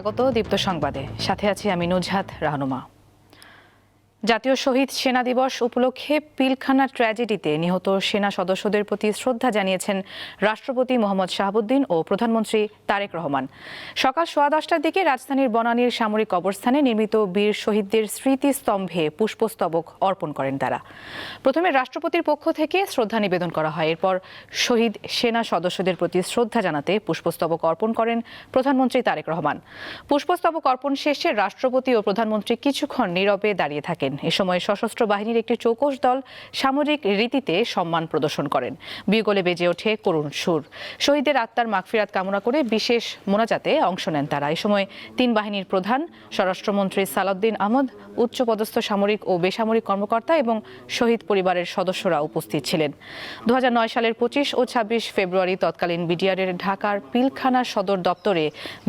স্বাগত দীপ্ত সংবাদে। সাথে আছি আমি নুজহাত রাহনুমা। জাতীয় শহীদ সেনা দিবস উপলক্ষে পিলখানা ট্র্যাজেডিতে নিহত সেনা সদস্যদের প্রতি শ্রদ্ধা জানিয়েছেন রাষ্ট্রপতি মোহাম্মদ শাহাবুদ্দিন ও প্রধানমন্ত্রী তারেক রহমান। সকাল 10:15টার দিকে রাজধানীর বনানীর সামরিক কবরস্থানে নির্মিত বীর শহীদদের স্মৃতিস্তম্ভে পুষ্পস্তবক অর্পণ করেন তারা। প্রথমে রাষ্ট্রপতির পক্ষ থেকে শ্রদ্ধা নিবেদন করা হয়। এরপর শহীদ সেনা সদস্যদের প্রতি শ্রদ্ধা জানাতে পুষ্পস্তবক অর্পণ করেন প্রধানমন্ত্রী তারেক রহমান। পুষ্পস্তবক অর্পণ শেষে রাষ্ট্রপতি ও প্রধানমন্ত্রী কিছুক্ষণ নীরবে দাঁড়িয়ে থাকেন। এ সময় সশস্ত্র বাহিনীর একটি চৌকস দল সামরিক রীতিতে সম্মান প্রদর্শন করেন। বিগলে বেজে ওঠে করুণ সুর। শহীদের আত্মার মাগফিরাত কামনা করে বিশেষ মোনাজাতে অংশ নেন তারা। এই সময় তিন বাহিনীর প্রধান, স্বরাষ্ট্রমন্ত্রী সালাউদ্দিন আহমদ, উচ্চপদস্থ সামরিক ও বেসামরিক কর্মকর্তা এবং শহীদ পরিবারের সদস্যরা উপস্থিত ছিলেন। 2009 সালের 25 ও 26 ফেব্রুয়ারি তৎকালীন বিডিআরের ঢাকার পিলখানা সদর দপ্তরে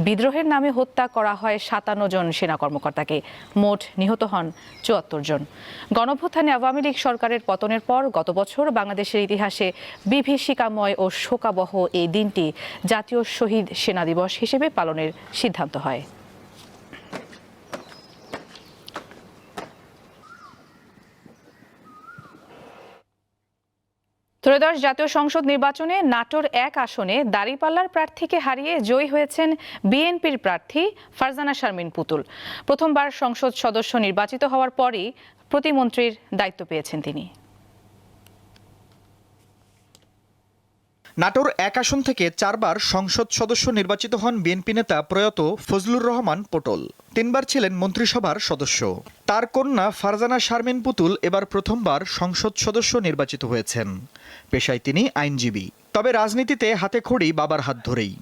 বিদ্রোহের নামে হত্যা করা হয় 57 জন সেনা কর্মকর্তাকে। মোট নিহত হন 74 জন। গণঅভ্যুত্থানে আওয়ামী লীগ সরকারের পতনের পর গত বছর বাংলাদেশের ইতিহাসে বিভীষিকাময় ও শোকাবহ এই দিনটি জাতীয় শহীদ সেনা দিবস হিসেবে পালনের সিদ্ধান্ত হয়। ত্রয়োদশ জাতীয় সংসদ নির্বাচনে নাটোর 1 আসনে দাঁড়িপাল্লার প্রার্থীকে হারিয়ে জয়ী হয়েছেন বিএনপির প্রার্থী ফারজানা শারমিন পুতুল। প্রথমবার সংসদ সদস্য নির্বাচিত হওয়ার পরই প্রতিমন্ত্রীর দায়িত্ব পেয়েছেন তিনি। নাটোর 1 আসন থেকে 4 বার সংসদ সদস্য নির্বাচিত হন বিএনপি নেতা প্রয়াত ফজলুর রহমান পটল। 3 বার ছিলেন মন্ত্রিসভার সদস্য। তার কন্যা ফারজানা শারমিন পুতুল এবার প্রথমবার সংসদ সদস্য নির্বাচিত হয়েছেন। পেশায় তিনি আইনজীবী, তবে রাজনীতিতে হাতে খড়ি বাবার হাত ধরেই।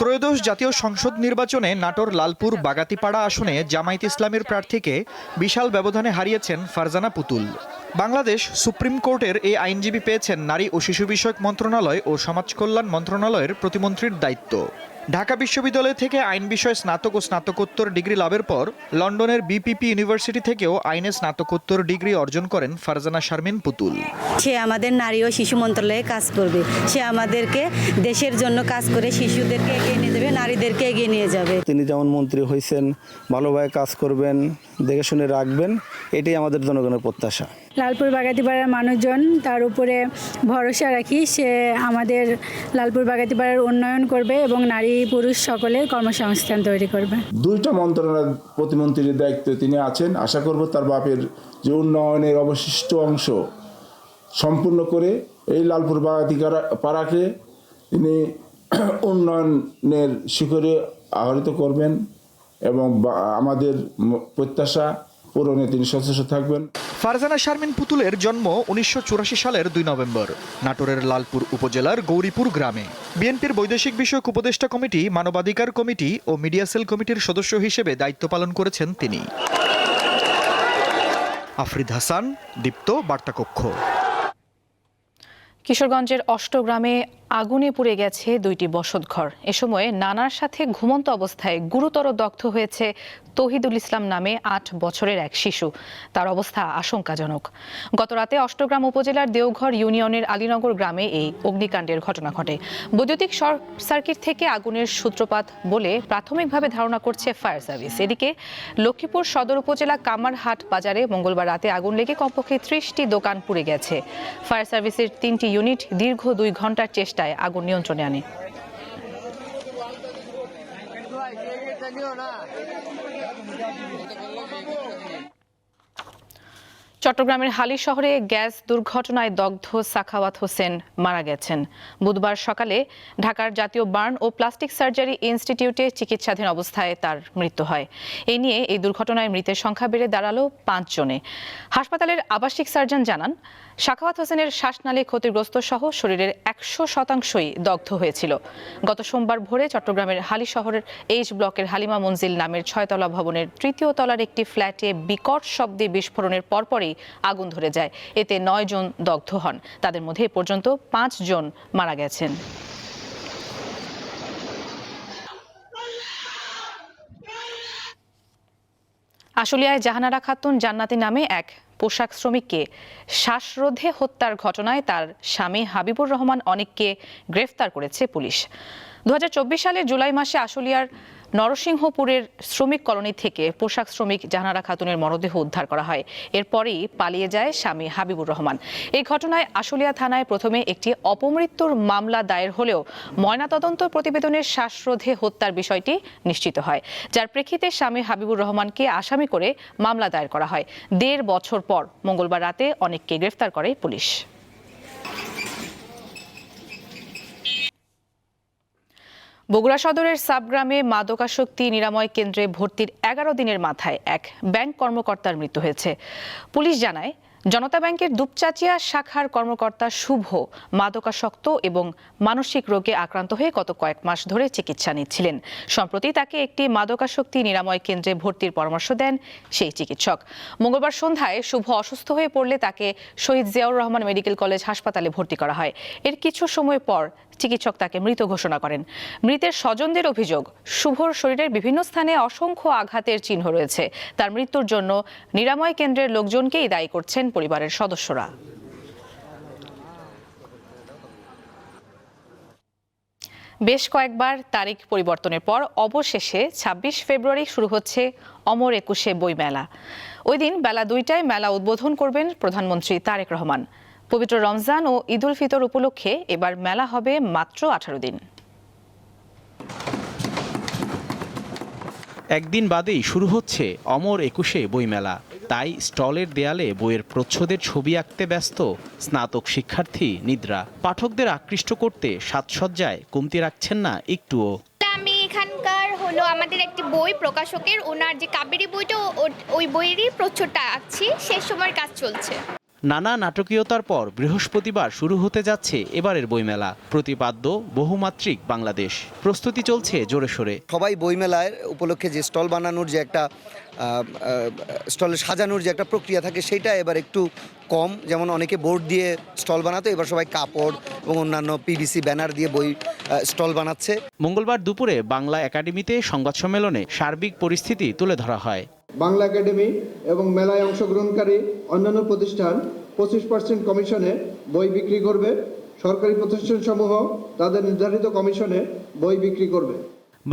ত্রয়োদশ জাতীয় সংসদ নির্বাচনে নাটোর লালপুর বাগাতিপাড়া আসনে জামায়াত ইসলামের প্রার্থীকে বিশাল ব্যবধানে হারিয়েছেন ফারজানা পুতুল। বাংলাদেশ সুপ্রিম কোর্টের এই আইনজীবী পেয়েছেন নারী ও শিশু বিষয়ক মন্ত্রণালয় ও সমাজ কল্যাণ মন্ত্রণালয়ের প্রতিমন্ত্রীর দায়িত্ব। ঢাকা বিশ্ববিদ্যালয় থেকে আইন বিষয়ে স্নাতক ও স্নাতকোত্তর ডিগ্রি লাভের পর লন্ডনের বিপিপি ইউনিভার্সিটি থেকেও আইনে স্নাতকোত্তর ডিগ্রি অর্জন করেন ফারজানা শারমিন পুতুল। সে আমাদের নারী ও শিশু মন্ত্রণালয়ে কাজ করবে। সে আমাদেরকে দেশের জন্য কাজ করে শিশুদেরকে এগিয়ে নিয়ে যাবে, নারীদেরকে এগিয়ে নিয়ে যাবে। তিনি যেমন মন্ত্রী হয়েছেন, ভালোভাবে কাজ করবেন, দেখে শুনে রাখবেন, এটাই আমাদের জনগণের প্রত্যাশা। লালপুর বাগাতিপাড়ার মানুষজন তার উপরে ভরসা রাখি, সে আমাদের লালপুর বাগাতিপাড়ার উন্নয়ন করবে এবং নারী পুরুষ সকলের কর্মসংস্থান তৈরি করবে। 2টা মন্ত্রণালয়ের প্রতিমন্ত্রীর দায়িত্বে তিনি আছেন। আশা করব তার বাপের যে উন্নয়নের অবশিষ্ট অংশ সম্পূর্ণ করে এই লালপুর বাগাতিপাড়াকে তিনি উন্নয়নের শিখরে আহরিত করবেন এবং আমাদের প্রত্যাশা পূরণে তিনি সচেষ্ট থাকবেন। ফারজানা শারমিন পুতুলের জন্ম 1984 সালের 2 নভেম্বর নাটোরের লালপুর উপজেলার গৌরীপুর গ্রামে। বিএনপির বৈদেশিক বিষয়ক উপদেষ্টা কমিটি, মানবাধিকার কমিটি ও মিডিয়া সেল কমিটির সদস্য হিসেবে দায়িত্ব পালন করেছেন তিনি। আফরিদ হাসান, দীপ্ত বার্তাকক্ষ। কিশোরগঞ্জের অষ্টগ্রামে আগুনে পুড়ে গেছে 2টি বসতঘর। এ সময় নানার সাথে ঘুমন্ত অবস্থায় গুরুতর দগ্ধ হয়েছে তৌহিদুল ইসলাম নামে 8 বছরের এক শিশু। তার অবস্থা আশঙ্কাজনক। গতরাতে অষ্টগ্রাম উপজেলার দেওঘর ইউনিয়নের আলীনগর গ্রামে এই অগ্নিকাণ্ডের ঘটনা ঘটে। বৈদ্যুতিক শর্ট সার্কিট থেকে আগুনের সূত্রপাত বলে প্রাথমিকভাবে ধারণা করছে ফায়ার সার্ভিস। এদিকে লক্ষ্মীপুর সদর উপজেলা কামারহাট বাজারে মঙ্গলবার রাতে আগুন লেগে কমপক্ষে 30টি দোকান পুড়ে গেছে। ফায়ার সার্ভিসের 3টি ইউনিট দীর্ঘ 2 ঘন্টার চেষ্টায় আগুন নিয়ন্ত্রণে আনে। চট্টগ্রামের হালি শহরে গ্যাস দুর্ঘটনায় দগ্ধ সাখাওয়াত হোসেন মারা গেছেন। বুধবার সকালে ঢাকার জাতীয় বার্ন ও প্লাস্টিক সার্জারি ইনস্টিটিউটে চিকিৎসাধীন অবস্থায় তার মৃত্যু হয়। এই নিয়ে এই দুর্ঘটনায় মৃতের সংখ্যা বেড়ে দাঁড়ালো 5 জনে। হাসপাতালের আবাসিক সার্জন জানান, সাখাওয়াত হোসেনের শ্বাসনালী ক্ষতিগ্রস্ত সহ শরীরের 100%ই দগ্ধ হয়েছিল। গত সোমবার ভোরে চট্টগ্রামের হালি শহরের এইচ ব্লকের হালিমা মঞ্জিল নামের 6তলা ভবনের 3য় তলার একটি ফ্ল্যাটে বিকট শব্দে বিস্ফোরণের পরপরই আগুন ধরে যায়। এতে 9 জন দগ্ধ হন। তাদের মধ্যে এ পর্যন্ত 5 জন মারা গেছেন। আশুলিয়ায় জাহানারা খাতুন জান্নাতি নামে এক পোশাক শ্রমিককে শ্বাসরোধে হত্যার ঘটনায় তার স্বামী হাবিবুর রহমান অনিককে গ্রেফতার করেছে পুলিশ। 2024 সালের জুলাই মাসে আশুলিয়ার নরসিংহপুরের শ্রমিক কলোনি থেকে পোশাক শ্রমিক জাহানারা খাতুনের মরদেহ উদ্ধার করা হয়। এরপরই পালিয়ে যায় স্বামী হাবিবুর রহমান। এই ঘটনায় আশুলিয়া থানায় প্রথমে একটি অপমৃত্যুর মামলা দায়ের হলেও ময়নাতদন্ত প্রতিবেদনের শ্বাসরোধে হত্যার বিষয়টি নিশ্চিত হয়, যার প্রেক্ষিতে স্বামী হাবিবুর রহমানকে আসামি করে মামলা দায়ের করা হয়। 1.5 বছর পর মঙ্গলবার রাতে অনেককে গ্রেফতার করে পুলিশ। বগুড়া সদরের সাবগ্রামে মাদকাসক্তি নিরাময় কেন্দ্রে ভর্তির 11 দিনের মাথায় এক ব্যাংক কর্মকর্তার মৃত্যু হয়েছে। পুলিশ জানায়, জনতা ব্যাংকের দুপচাচিয়া শাখার কর্মকর্তা শুভ মাদকাসক্ত এবং মানসিক রোগে আক্রান্ত হয়ে গত কয়েক মাস ধরে চিকিৎসা নিচ্ছিলেন। সম্প্রতি তাকে একটি মাদকাসক্তি নিরাময় কেন্দ্রে ভর্তির পরামর্শ দেন সেই চিকিৎসক। মঙ্গলবার সন্ধ্যায় শুভ অসুস্থ হয়ে পড়লে তাকে শহীদ জিয়াউর রহমান মেডিকেল কলেজ হাসপাতালে ভর্তি করা হয়। এর কিছু সময় পর চিকিৎসক তাকে মৃত ঘোষণা করেন। মৃতের স্বজনদের অভিযোগ, শুভর শরীরের বিভিন্ন স্থানে অসংখ্য আঘাতের চিহ্ন রয়েছে। তার মৃত্যুর জন্য নিরাময় কেন্দ্রের লোকজনকেই দায়ী করছেন পরিবারের সদস্যরা। বেশ কয়েকবার তারিখ পরিবর্তনের পর অবশেষে 26 ফেব্রুয়ারি শুরু হচ্ছে অমর একুশে বইমেলা। ওই দিন বেলা 2টায় মেলা উদ্বোধন করবেন প্রধানমন্ত্রী তারেক রহমান। পবিত্র রমজান ও ঈদ উল ফিতর উপলক্ষে এবার মেলা হবে মাত্র 18 দিন। একদিন বাদেই শুরু হচ্ছে অমর একুশে বইমেলা। তাই স্টলের দেয়ালে বইয়ের প্রচ্ছদের ছবি আঁকতে ব্যস্ত স্নাতক শিক্ষার্থী নিদ্রা। পাঠকদের আকৃষ্ট করতে সাজসজ্জায় কমতি রাখছেন না একটুও। আমি এখানকার হলো আমাদের একটি বই প্রকাশকের, ওনার যে কাবেরী বইটা ওই বইয়েরই প্রচ্ছদটা আঁকছি, শেষ সময়ের কাজ চলছে। নানা নাটকীয়তার পর বৃহস্পতিবার শুরু হতে যাচ্ছে এবারের বইমেলা। প্রতিপাদ্য বহুমাত্রিক বাংলাদেশ, প্রস্তুতি চলছে জোরে সোরে। সবাই বইমেলায় উপলক্ষে যে স্টল বানানোর যে একটা স্টলে সাজানোর যে একটা প্রক্রিয়া থাকে, সেটা এবার একটু কম। যেমন অনেকে বোর্ড দিয়ে স্টল বানাতো, এবার সবাই কাপড় এবং অন্যান্য পিভিসি ব্যানার দিয়ে বই স্টল বানাচ্ছে। মঙ্গলবার দুপুরে বাংলা একাডেমিতে সংবাদ সম্মেলনে সার্বিক পরিস্থিতি তুলে ধরা হয়। বাংলা একাডেমি এবং মেলায় অংশগ্রহণকারী অন্যান্য প্রতিষ্ঠান 25% কমিশনে বই বিক্রি করবে। সরকারি প্রতিষ্ঠানসমূহ তাদের নির্ধারিত কমিশনে বই বিক্রি করবে।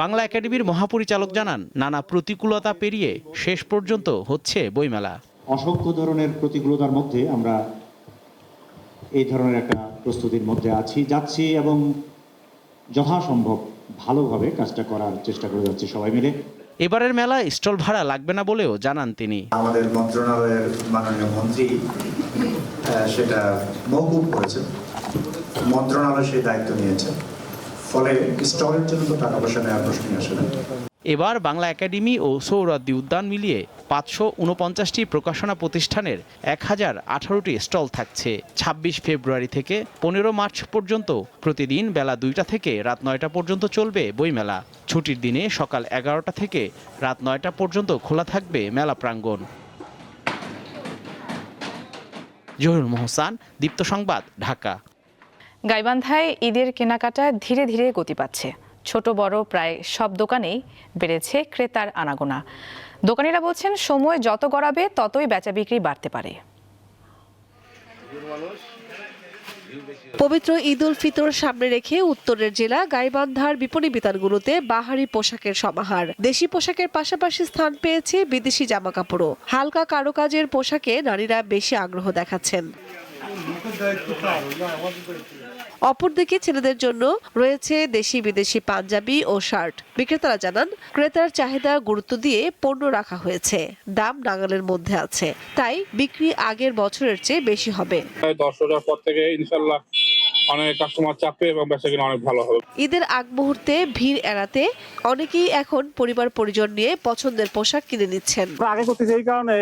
বাংলা একাডেমির মহাপরিচালক জানান, নানা প্রতিকূলতা পেরিয়ে শেষ পর্যন্ত হচ্ছে বইমেলা। অসংখ্য ধরনের প্রতিকূলতার মধ্যে আমরা এই ধরনের একটা প্রস্তুতির মধ্যে যাচ্ছি এবং যথাসম্ভব ভালোভাবে কাজটা করার চেষ্টা করে যাচ্ছি সবাই মিলে। এবারের মেলায় স্টল ভাড়া লাগবে না বলেও জানান তিনি। আমাদের মন্ত্রণালয়ের মাননীয় মন্ত্রী সেটা মওকুফ করেছেন, মন্ত্রণালয় সেই দায়িত্ব নিয়েছে, ফলে স্টলের জন্য তো টাকা পয়সা নেওয়ার প্রশ্নই আসে না। এবার বাংলা একাডেমি ও সৌরাদি উদ্যান মিলিয়ে 549টি প্রকাশনা প্রতিষ্ঠানের 1018টি স্টল থাকছে। 26 ফেব্রুয়ারি থেকে 15 মার্চ পর্যন্ত প্রতিদিন বেলা 2টা থেকে রাত 9টা পর্যন্ত চলবে বইমেলা। ছুটির দিনে সকাল 11টা থেকে রাত 9টা পর্যন্ত খোলা থাকবে মেলা প্রাঙ্গণ। জহিরুল মোহসান, দীপ্ত সংবাদ, ঢাকা। গাইবান্ধায় ঈদের কেনাকাটা ধীরে ধীরে গতি পাচ্ছে। ছোট বড় প্রায় সব দোকানেই বেড়েছে ক্রেতার আনাগোনা। দোকানিরা বলছেন, সময় যত গড়াবে ততই বেচা বিক্রি বাড়তে পারে। পবিত্র ঈদ উল ফিতর সামনে রেখে উত্তরের জেলা গাইবান্ধার বিপণী বিতানগুলোতে বাহারি পোশাকের সমাহার। দেশি পোশাকের পাশাপাশি স্থান পেয়েছে বিদেশি জামাকাপড়ও। হালকা কারুকাজের পোশাকে নারীরা বেশি আগ্রহ দেখাচ্ছেন। অপরদিকে ছেলেদের জন্য রয়েছে দেশি বিদেশি পাঞ্জাবি ও শার্ট। বিক্রেতারা জানান, ক্রেতার চাহিদা গুরুত্ব দিয়ে পণ্য রাখা হয়েছে, দাম নাগালের মধ্যে আছে, তাই বিক্রি আগের বছরের চেয়ে বেশি হবে। 10 রোজার পর থেকে ইনশাআল্লাহ অনেক কাস্টমার চাপবে এবং বেচাকেনা অনেক ভালো হবে। ঈদের আগ মুহূর্তে ভিড় এড়াতে অনেকেই এখন পরিবার পরিজন নিয়ে পছন্দের পোশাক কিনে নিচ্ছেন। আগে করতে এই কারণে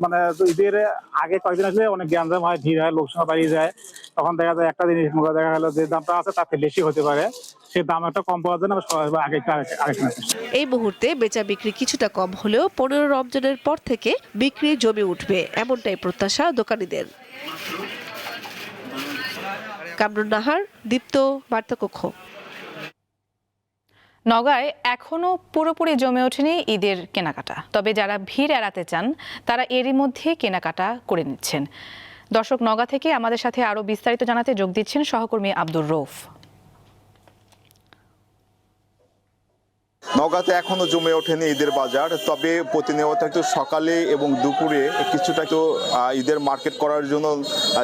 মানে ঈদের আগে কয়েকদিন আসলে অনেক গ্যাঞ্জাম হয়, ভিড় হয়, লোকসভা বাড়িয়ে যায়। তখন দেখা যায় একটা জিনিস দেখা গেল যে দামটা আছে তাতে বেশি হতে পারে, সেই দাম একটা কম পাওয়ার জন্য আগে এই মুহূর্তে বেচা বিক্রি কিছুটা কম হলেও 15 রমজানের পর থেকে বিক্রি জমে উঠবে, এমনটাই প্রত্যাশা দোকানীদের। কামরুন নাহার, দীপ্ত, বার্তাকক্ষ। নওগাঁয় এখনো পুরোপুরি জমে ওঠেনি ঈদের কেনাকাটা, তবে যারা ভিড় এড়াতে চান তারা এরই মধ্যে কেনাকাটা করে নিচ্ছেন। দর্শক, নওগাঁ থেকে আমাদের সাথে আরো বিস্তারিত জানাতে যোগ দিচ্ছেন সহকর্মী আব্দুর রৌফ। নওগাঁতে এখনো জমে ওঠেনি ঈদের বাজার, তবে প্রতিনিয়ত একটু সকালে এবং দুপুরে কিছুটা একটু ঈদের মার্কেট করার জন্য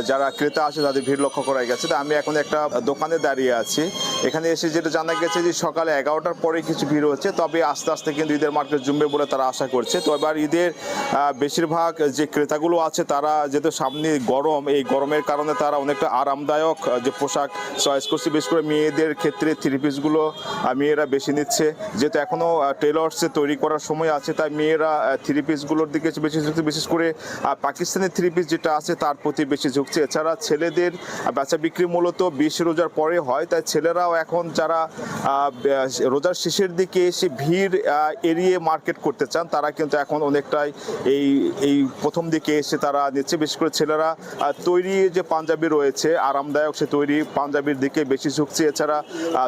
যারা ক্রেতা আসে তাদের ভিড় লক্ষ্য করা গেছে। আমি এখন একটা দোকানে দাঁড়িয়ে আছি, এখানে এসে যেটা জানা গেছে যে সকালে 11টার পরে কিছু ভিড় হচ্ছে, তবে আস্তে আস্তে কিন্তু ঈদের মার্কেট জমবে বলে তারা আশা করছে। তো এবার ঈদের বেশিরভাগ যে ক্রেতাগুলো আছে তারা যেহেতু সামনে গরম, এই গরমের কারণে তারা অনেকটা আরামদায়ক যে পোশাক চয়েস করছে, বিশেষ করে মেয়েদের ক্ষেত্রে থ্রি পিসগুলো মেয়েরা বেশি নিচ্ছে, যেহেতু এখনও টেলর্সে তৈরি করার সময় আছে, তাই মেয়েরা থ্রি পিসগুলোর দিকে বেশি ঝুঁকছে, বিশেষ করে পাকিস্তানি থ্রি পিস যেটা আছে তার প্রতি বেশি ঝুঁকছে। এছাড়া ছেলেদের বেচা বিক্রি মূলত 20 রোজার পরে হয়, তাই ছেলেরাও এখন যারা রোজার শেষের দিকে এসে ভিড় এড়িয়ে মার্কেট করতে চান তারা কিন্তু এখন অনেকটাই এই প্রথম দিকে এসে তারা নিচ্ছে। বিশেষ করে ছেলেরা তৈরি যে পাঞ্জাবি রয়েছে আরামদায়ক, সে তৈরি পাঞ্জাবির দিকে বেশি ঝুঁকছে। এছাড়া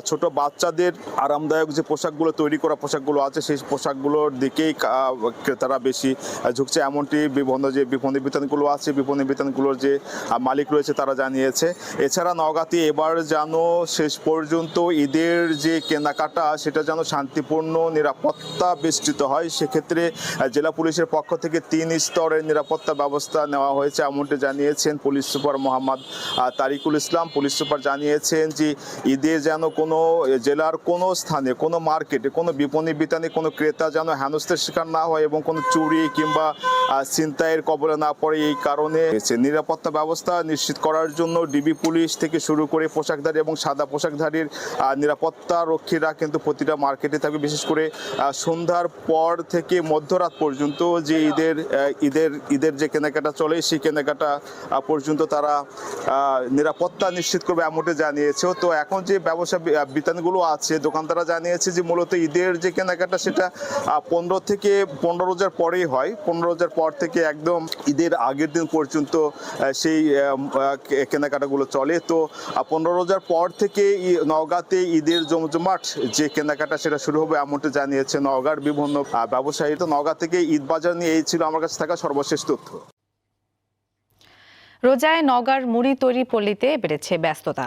ছোট বাচ্চাদের আরামদায়ক যে পোশাকগুলো তৈরি করা পোশাকগুলো আছে সেই পোশাকগুলোর দিকেই ক্রেতারা বেশি ঝুঁকছে, এমনটি বিভিন্ন যে বিপণী বিতানগুলো আছে বিপণী বিতানগুলোর যে মালিক রয়েছে তারা জানিয়েছে। এছাড়া নওগাঁতে এবার যেন শেষ পর্যন্ত ঈদের যে কেনাকাটা সেটা যেন শান্তিপূর্ণ নিরাপত্তা বেষ্টিত হয়, সেক্ষেত্রে জেলা পুলিশের পক্ষ থেকে 3 স্তরের নিরাপত্তা ব্যবস্থা নেওয়া হয়েছে, এমনটি জানিয়েছেন পুলিশ সুপার মোহাম্মদ তারিকুল ইসলাম। পুলিশ সুপার জানিয়েছেন যে ঈদে যেন কোনো জেলার কোনো স্থানে, কোনো মার্কেটে, কোনো বিপণী বিতানে কোনো ক্রেতা যেন হেনস্থার শিকার না হয় এবং কোনো চুরি কিংবা ছিনতাইয়ের কবলে না পড়ে, এই কারণে নিরাপত্তা ব্যবস্থা নিশ্চিত করার জন্য ডিবি পুলিশ থেকে শুরু করে পোশাকধারী এবং সাদা পোশাকধারীর নিরাপত্তা রক্ষীরা কিন্তু প্রতিটা মার্কেটে থাকবে। বিশেষ করে সন্ধ্যার পর থেকে মধ্যরাত পর্যন্ত যে ঈদের যে কেনাকাটা চলে সেই কেনাকাটা পর্যন্ত তারা নিরাপত্তা নিশ্চিত করবে এমনটি জানিয়েছে। তো এখন যে ব্যবসা বিতানগুলো আছে দোকানদাররা জানিয়েছে যে মূলত ঈদের যে কেনাকাটা সেটা 15 থেকে 15 রোজার পরেই হয়, 15 রোজার পর থেকে একদম ঈদের আগের দিন পর্যন্ত সেই কেনাকাটাগুলো চলে। তো 15 রোজার পর থেকে নওগাঁতে ঈদের জমজমাট যে কেনাকাটা সেটা শুরু হবে এমনটি জানিয়েছে নওগাঁর বিভিন্ন ব্যবসায়ী। তো নওগাঁ থেকে ঈদ বাজার নিয়ে এই ছিল আমার কাছে থাকা সর্বশেষ তথ্য। রোজায় নওগাঁর মুড়ি তৈরি পল্লীতে বেড়েছে ব্যস্ততা।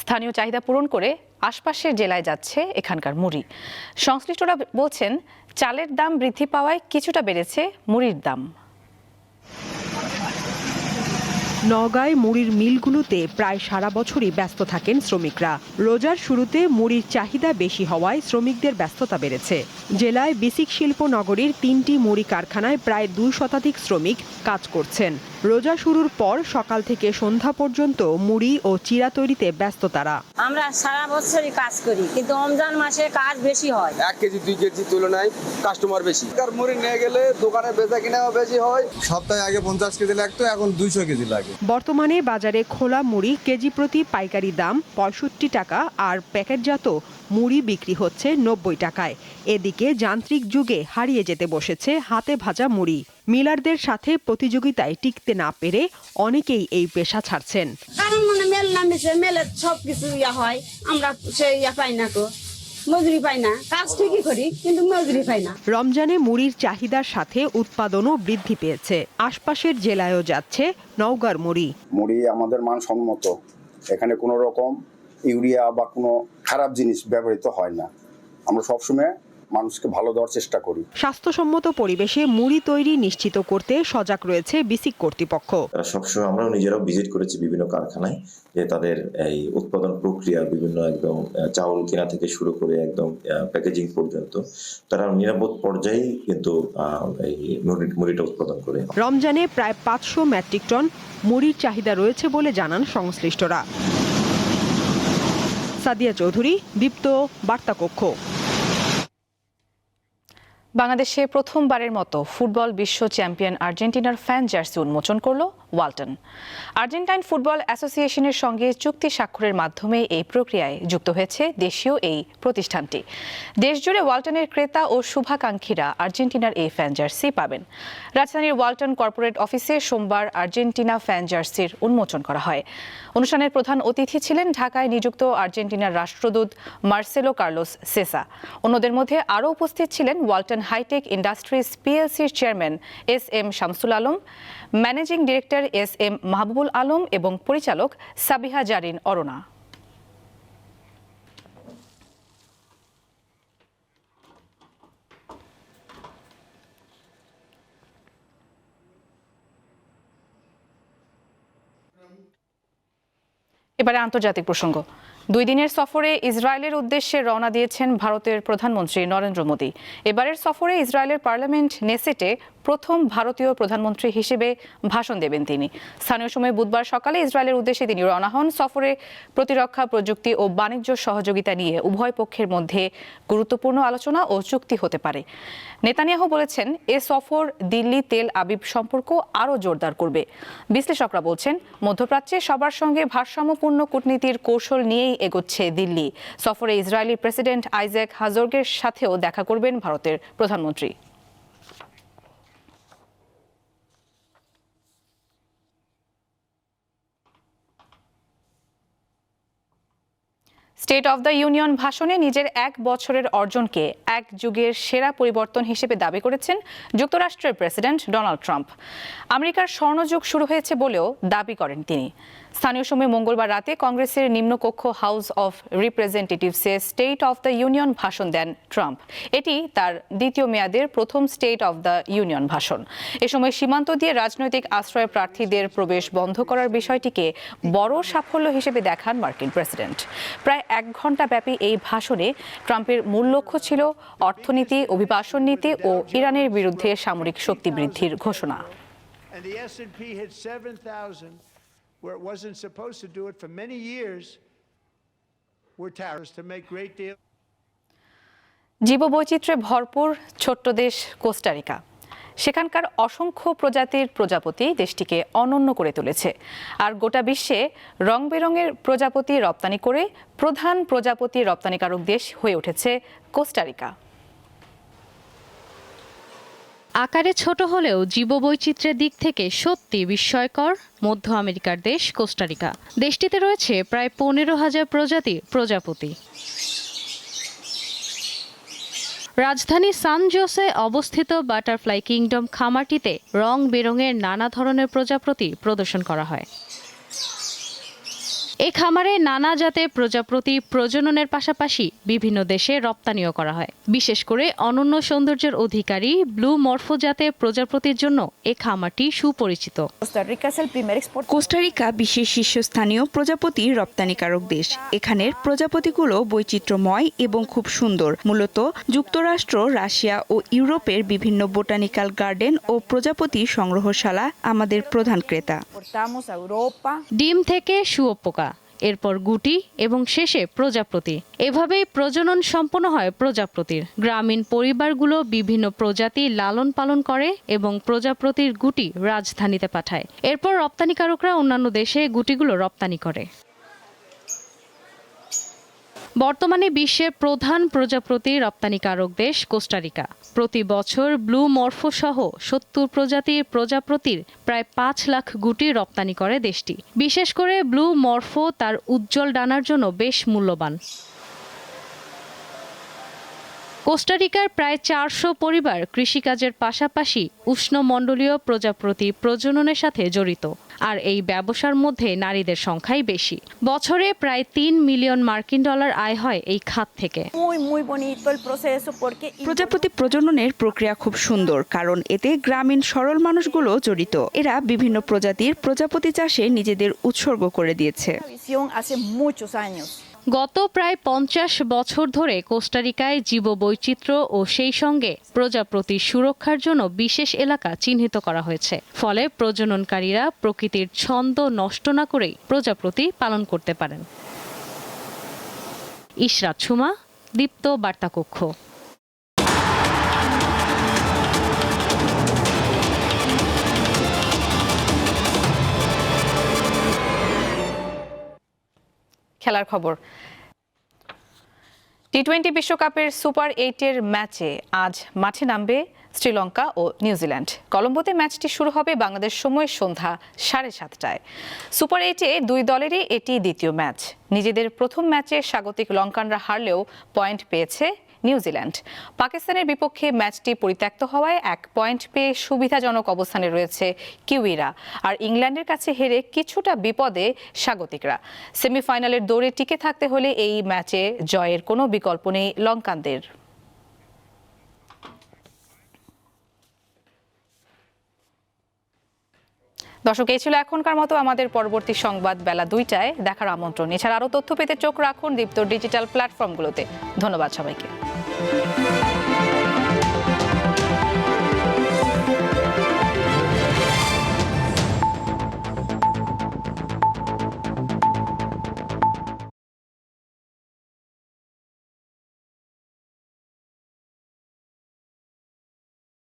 স্থানীয় চাহিদা পূরণ করে আশপাশের জেলায় যাচ্ছে এখানকার মুড়ি। সংশ্লিষ্টরা বলছেন চালের দাম বৃদ্ধি পাওয়ায় কিছুটা বেড়েছে মুড়ির দাম। নওগাঁয় মুড়ির মিলগুলোতে প্রায় সারা বছরই ব্যস্ত থাকেন শ্রমিকরা। রোজার শুরুতে মুড়ির চাহিদা বেশি হওয়ায় শ্রমিকদের ব্যস্ততা বেড়েছে। জেলায় বিসিক শিল্প নগরীর 3টি মুড়ি কারখানায় প্রায় 2 শতাধিক শ্রমিক কাজ করছেন। রোজা শুরুর পর সকাল থেকে সন্ধ্যা পর্যন্ত মুড়ি ও চিড়া তৈরিতে ব্যস্ত তারা। আমরা সারা বছরই কাজ করি, কিন্তু রমজান মাসে কাজ বেশি হয়। 1 কেজি 2 কেজি তুলনায় কাস্টমার বেশি। মুড়ি নিয়ে গেলে দোকানে বেচা কিনাও বেশি হয়। সপ্তাহে আগে 50 কেজি লাগতো, এখন 200 কেজি লাগে। বর্তমানে বাজারে খোলা মুড়ি কেজি প্রতি পাইকারি দাম 65 টাকা আর প্যাকেটজাত মুড়ি বিক্রি হচ্ছে 90 টাকায়। এদিকে যান্ত্রিক যুগে হারিয়ে যেতে বসেছে হাতে ভাজা মুড়ি। মিলারদের সাথে প্রতিযোগিতায় টিকতে না পেরে অনেকেই এই পেশা ছাড়ছেন। কারণ মেল নামেছে, মেলে সবকিছু হয়, আমরা সেই পাই না, তো মজুরি পাই না। কাজ ঠিকই করি কিন্তু মজুরি পাই না। রমজানে মুড়ির চাহিদার সাথে উৎপাদনও বৃদ্ধি পেয়েছে। আশপাশের জেলায়ও যাচ্ছে নওগাঁর মুড়ি। মুড়ি আমাদের মানসম্মত, এখানে কোনো রকম ইউরিয়া বা কোনো খারাপ জিনিস ব্যবহৃত হয় না। আমরা সবসময় মানুষকে ভালো দেওয়ার চেষ্টা করি। স্বাস্থ্যসম্মত পরিবেশে মুড়ি তৈরি নিশ্চিত করতে সজাগ রয়েছে বিসিক কর্তৃপক্ষ। সবসময় আমরাও নিজেরাও ভিজিট করেছি বিভিন্ন কারখানায়, যে তাদের এই উৎপাদন প্রক্রিয়া বিভিন্ন একদম চাউল কেনা থেকে শুরু করে একদম প্যাকেজিং পর্যন্ত তারা নিরাপদ পর্যায়ে কিন্তু এই মুড়িটা উৎপাদন করে। রমজানে প্রায় 500 মেট্রিক টন মুড়ির চাহিদা রয়েছে বলে জানান সংশ্লিষ্টরা। সাদিয়া চৌধুরী, দীপ্ত, বার্তা কক্ষ। বাংলাদেশে প্রথমবারের মতো ফুটবল বিশ্ব চ্যাম্পিয়ন আর্জেন্টিনার ফ্যান জার্সি উন্মোচন করল ওয়ালটন। আর্জেন্টাইন ফুটবল অ্যাসোসিয়েশনের সঙ্গে চুক্তি স্বাক্ষরের মাধ্যমে এই প্রক্রিয়ায় যুক্ত হয়েছে দেশীয় এই প্রতিষ্ঠানটি। দেশজুড়ে ওয়ালটনের ক্রেতা ও শুভাকাঙ্ক্ষীরা আর্জেন্টিনার এই ফ্যান জার্সি পাবেন। রাজধানীর ওয়ালটন কর্পোরেট অফিসে সোমবার আর্জেন্টিনা ফ্যান জার্সির উন্মোচন করা হয়। অনুষ্ঠানের প্রধান অতিথি ছিলেন ঢাকায় নিযুক্ত আর্জেন্টিনার রাষ্ট্রদূত মার্সেলো কার্লোস সেসা। অন্যদের মধ্যে আরও উপস্থিত ছিলেন ওয়ালটন হাইটেক ইন্ডাস্ট্রিজ পিএলসির chairman S M. Shamsul Alam, managing director S M. Mahbubul Alam এবং পরিচালক সাবিহা জারিন অরুণা। এবারে আন্তর্জাতিক প্রসঙ্গ। 2 দিনের সফরে ইসরায়েলের উদ্দেশ্যে রওনা দিয়েছেন ভারতের প্রধানমন্ত্রী নরেন্দ্র মোদী। এবারের সফরে ইসরায়েলের পার্লামেন্ট নেসেটে প্রথম ভারতীয় প্রধানমন্ত্রী হিসেবে ভাষণ দেবেন তিনি। স্থানীয় সময় বুধবার সকালে ইসরায়েলের উদ্দেশ্যে তিনি রওনা হন। সফরে প্রতিরক্ষা, প্রযুক্তি ও বাণিজ্য সহযোগিতা নিয়ে উভয় পক্ষের মধ্যে গুরুত্বপূর্ণ আলোচনা ও চুক্তি হতে পারে। নেতানিয়াহু বলেছেন, এ সফর দিল্লি তেল আবিব সম্পর্ক আরও জোরদার করবে। বিশ্লেষকরা বলছেন, মধ্যপ্রাচ্যে সবার সঙ্গে ভারসাম্যপূর্ণ কূটনীতির কৌশল নিয়েই এগোচ্ছে দিল্লি। সফরে ইসরায়েলি প্রেসিডেন্ট আইজ্যাক হাজর্গের সাথেও দেখা করবেন ভারতের প্রধানমন্ত্রী। স্টেট অব দ্য ইউনিয়ন ভাষণে নিজের 1 বছরের অর্জনকে এক যুগের সেরা পরিবর্তন হিসেবে দাবি করেছেন যুক্তরাষ্ট্রের প্রেসিডেন্ট ডোনাল্ড ট্রাম্প। আমেরিকার স্বর্ণযুগ শুরু হয়েছে বলেও দাবি করেন তিনি। স্থানীয় সময় মঙ্গলবার রাতে কংগ্রেসের নিম্নকক্ষ হাউস অফ রিপ্রেজেন্টেটিভসে স্টেট অব দ্য ইউনিয়ন ভাষণ দেন ট্রাম্প। এটি তার দ্বিতীয় মেয়াদের প্রথম স্টেট অব দ্য ইউনিয়ন ভাষণ। এ সময় সীমান্ত দিয়ে রাজনৈতিক আশ্রয় প্রার্থীদের প্রবেশ বন্ধ করার বিষয়টিকে বড় সাফল্য হিসেবে দেখান মার্কিন প্রেসিডেন্ট। প্রায় 1 ঘণ্টা ব্যাপী এই ভাষণে ট্রাম্পের মূল লক্ষ্য ছিল অর্থনীতি, অভিবাসন নীতি ও ইরানের বিরুদ্ধে সামরিক শক্তি বৃদ্ধির ঘোষণা। where it wasn't supposed to do it for many years were tariffs to make great deal. জীববৈচিত্র্যে ভরপুর ছোট্ট দেশ কোস্টারিকা। সেখানকার অসংখ্য প্রজাতির প্রজাপতি দেশটিকে অনন্য করে তুলেছে। আর গোটা বিশ্বে রং বেরঙের প্রজাপতি রপ্তানি করে প্রধান প্রজাপতি রপ্তানিকারক দেশ হয়ে উঠেছে কোস্টারিকা। আকারে ছোট হলেও জীববৈচিত্র্যের দিক থেকে সত্যি বিস্ময়কর মধ্য আমেরিকার দেশ কোস্টারিকা। দেশটিতে রয়েছে প্রায় 15,000 প্রজাতির প্রজাপতি। রাজধানী সান জোসে অবস্থিত বাটারফ্লাই কিংডম খামারটিতে রং বেরঙের নানা ধরনের প্রজাপতি প্রদর্শন করা হয়। এই খামারে নানা জাতের প্রজাপতি প্রজননের পাশাপাশি বিভিন্ন দেশে রপ্তানিও করা হয়। বিশেষ করে অনন্য সৌন্দর্যের অধিকারী ব্লু মরফো জাতের প্রজাপতির জন্য এই খামারটি সুপরিচিত। কোস্টারিকা বিশ্বের শীর্ষস্থানীয় প্রজাপতি রপ্তানিকারক দেশ। এখানের প্রজাপতিগুলো বৈচিত্র্যময় এবং খুব সুন্দর। মূলত যুক্তরাষ্ট্র, রাশিয়া ও ইউরোপের বিভিন্ন বোটানিক্যাল গার্ডেন ও প্রজাপতি সংগ্রহশালা আমাদের প্রধান ক্রেতা। ডিম থেকে শুঁয়োপোকা, এরপর গুটি এবং শেষে প্রজাপতি। এভাবেই প্রজনন সম্পন্ন হয় প্রজাপতির। গ্রামীণ পরিবারগুলো বিভিন্ন প্রজাতি লালন পালন করে এবং প্রজাপতির গুটি রাজধানীতে পাঠায়। এরপর রপ্তানিকারকরা অন্যান্য দেশে গুটিগুলো রপ্তানি করে। বর্তমানে বিশ্বের প্রধান প্রজাপতি রপ্তানিকারক দেশ কোস্টারিকা। প্রতি বছর ব্লু মরফো সহ 70 প্রজাতির প্রজাপতির প্রায় 5 লাখ গুটি রপ্তানি করে দেশটি। বিশেষ করে ব্লু মরফো তার উজ্জ্বল ডানার জন্য বেশ মূল্যবান। কোস্টারিকার প্রায় 400 পরিবার কৃষিকাজের পাশাপাশি উষ্ণমণ্ডলীয় প্রজাপতি প্রজননের সাথে জড়িত। আর এই ব্যবসার মধ্যে নারীদের সংখ্যাই বেশি। বছরে প্রায় 3 মিলিয়ন মার্কিন ডলার আয় হয় এই খাত থেকে। প্রজাপতি প্রজননের প্রক্রিয়া খুব সুন্দর, কারণ এতে গ্রামীণ সরল মানুষগুলো জড়িত। এরা বিভিন্ন প্রজাতির প্রজাপতি চাষে নিজেদের উৎসর্গ করে দিয়েছে। গত প্রায় 50 বছর ধরে কোস্টারিকায় জীববৈচিত্র্য ও সেই সঙ্গে প্রজাপতির সুরক্ষার জন্য বিশেষ এলাকা চিহ্নিত করা হয়েছে। ফলে প্রজননকারীরা প্রকৃতির ছন্দ নষ্ট না করেই প্রজাপতি পালন করতে পারেন। ইশরাত সুমা, দীপ্ত বার্তাকক্ষ। খেলার খবর। টি-20 বিশ্বকাপের সুপার 8-এর ম্যাচে আজ মাঠে নামবে শ্রীলঙ্কা ও নিউজিল্যান্ড। কলম্বোতে ম্যাচটি শুরু হবে বাংলাদেশ সময় সন্ধ্যা 7:30টায়। সুপার 8-এ 2 দলেরই এটি দ্বিতীয় ম্যাচ। নিজেদের প্রথম ম্যাচে স্বাগতিক লঙ্কানরা হারলেও পয়েন্ট পেয়েছে নিউজিল্যান্ড। পাকিস্তানের বিপক্ষে ম্যাচটি পরিত্যক্ত হওয়ায় 1 পয়েন্ট পেয়ে সুবিধাজনক অবস্থানে রয়েছে কিউইরা। আর ইংল্যান্ডের কাছে হেরে কিছুটা বিপদে স্বাগতিকরা। সেমিফাইনালের দৌড়ে টিকে থাকতে হলে এই ম্যাচে জয়ের কোনো বিকল্প নেই লঙ্কানদের। দর্শক, এই ছিল এখনকার মতো। আমাদের পরবর্তী সংবাদ বেলা 2টায় দেখার আমন্ত্রণ। এছাড়া আরও তথ্য পেতে চোখ রাখুন দীপ্ত ডিজিটাল প্ল্যাটফর্মগুলোতে। ধন্যবাদ সবাইকে।